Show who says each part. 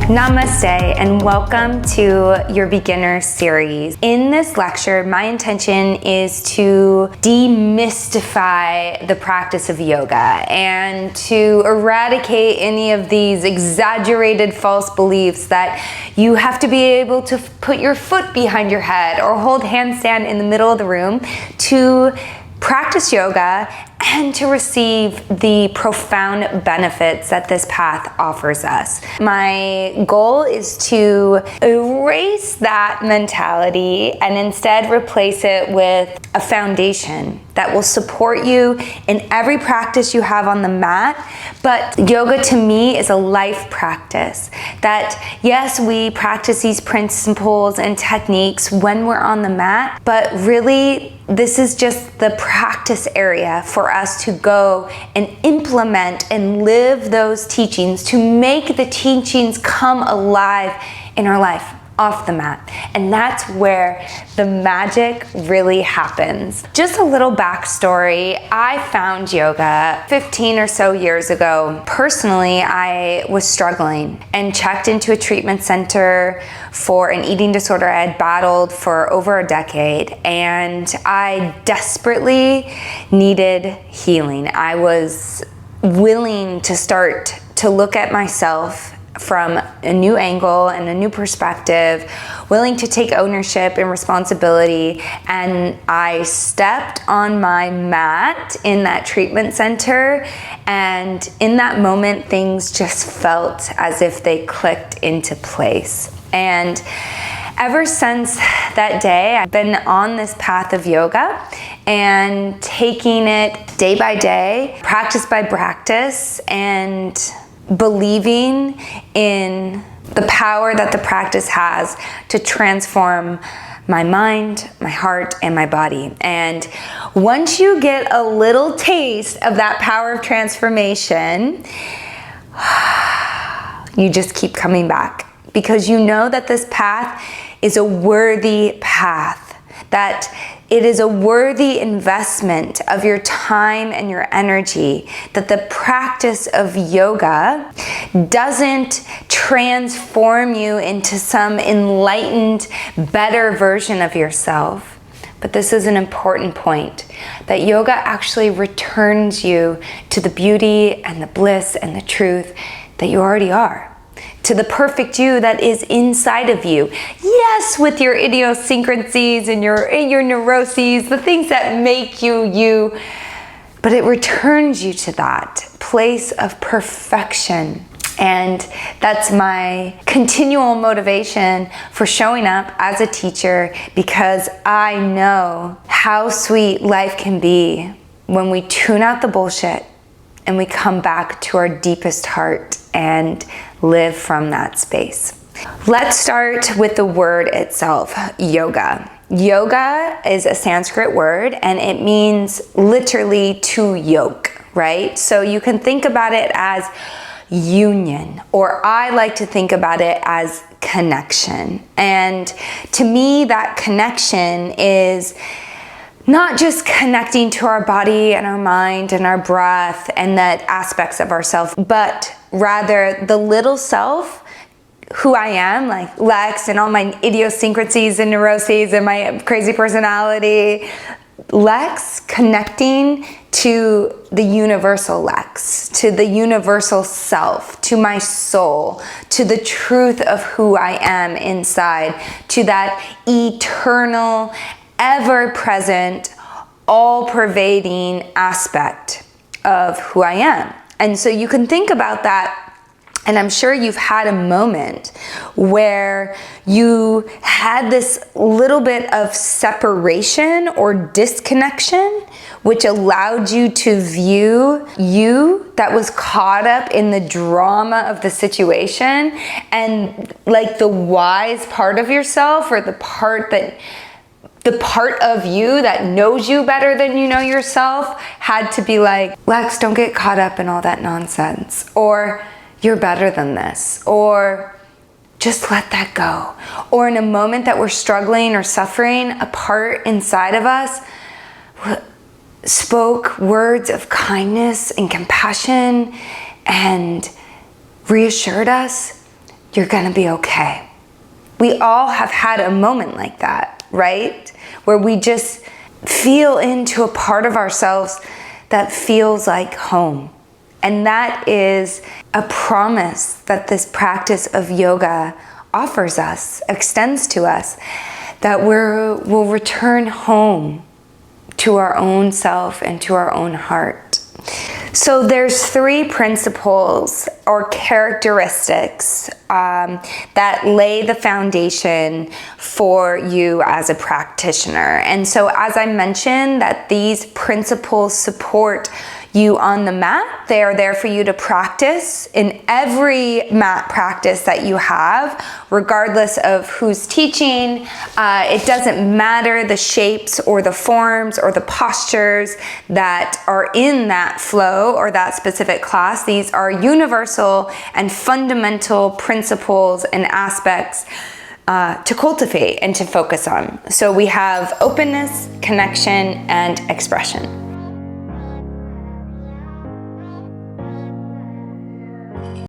Speaker 1: Namaste and welcome to your beginner series. In this lecture, my intention is to demystify the practice of yoga and to eradicate any of these exaggerated false beliefs that you have to be able to put your foot behind your head or hold handstand in the middle of the room to practice yoga and to receive the profound benefits that this path offers us. My goal is to erase that mentality and instead replace it with a foundation that will support you in every practice you have on the mat. But yoga to me is a life practice. That yes, we practice these principles and techniques when we're on the mat, but really this is just the practice area for us to go and implement and live those teachings, to make the teachings come alive in our life off the mat. And that's where the magic really happens. Just a little backstory. I found yoga 15 or so years ago. Personally, I was struggling and checked into a treatment center for an eating disorder I had battled for over a decade, and I desperately needed healing. I was willing to start to look at myself from a new angle and a new perspective, willing to take ownership and responsibility. And I stepped on my mat in that treatment center, and in that moment, things just felt as if they clicked into place. And ever since that day, I've been on this path of yoga and taking it day by day, practice by practice, and believing in the power that the practice has to transform my mind, my heart, and my body. And once you get a little taste of that power of transformation, you just keep coming back, because you know that this path is a worthy path, that it is a worthy investment of your time and your energy, that the practice of yoga doesn't transform you into some enlightened, better version of yourself. But this is an important point, that yoga actually returns you to the beauty and the bliss and the truth that you already are, to the perfect you that is inside of you. Yes, with your idiosyncrasies and your neuroses, the things that make you you, but it returns you to that place of perfection. And that's my continual motivation for showing up as a teacher, because I know how sweet life can be when we tune out the bullshit and we come back to our deepest heart and live from that space. Let's start with the word itself, yoga. Yoga is a Sanskrit word, and it means literally to yoke, right? So you can think about it as union, or I like to think about it as connection. And to me, that connection is not just connecting to our body and our mind and our breath and that aspects of ourself, but rather the little self, who I am, like Lex and all my idiosyncrasies and neuroses and my crazy personality. Lex connecting to the universal Lex, to the universal self, to my soul, to the truth of who I am inside, to that eternal, ever-present, all-pervading aspect of who I am. And so you can think about that, and I'm sure you've had a moment where you had this little bit of separation or disconnection, which allowed you to view you that was caught up in the drama of the situation, and like the wise part of yourself, or the part of you that knows you better than you know yourself, had to be like, Lex, don't get caught up in all that nonsense, or you're better than this, or just let that go. Or in a moment that we're struggling or suffering, a part inside of us spoke words of kindness and compassion and reassured us, you're gonna be okay. We all have had a moment like that, right? Where we just feel into a part of ourselves that feels like home. And that is a promise that this practice of yoga offers us, extends to us, that we'll return home to our own self and to our own heart. So there's 3 principles or characteristics that lay the foundation for you as a practitioner. And so as I mentioned, that these principles support you on the mat. They are there for you to practice in every mat practice that you have, regardless of who's teaching. It doesn't matter the shapes or the forms or the postures that are in that flow or that specific class. These are universal and fundamental principles and aspects to cultivate and to focus on. So we have openness, connection, and expression.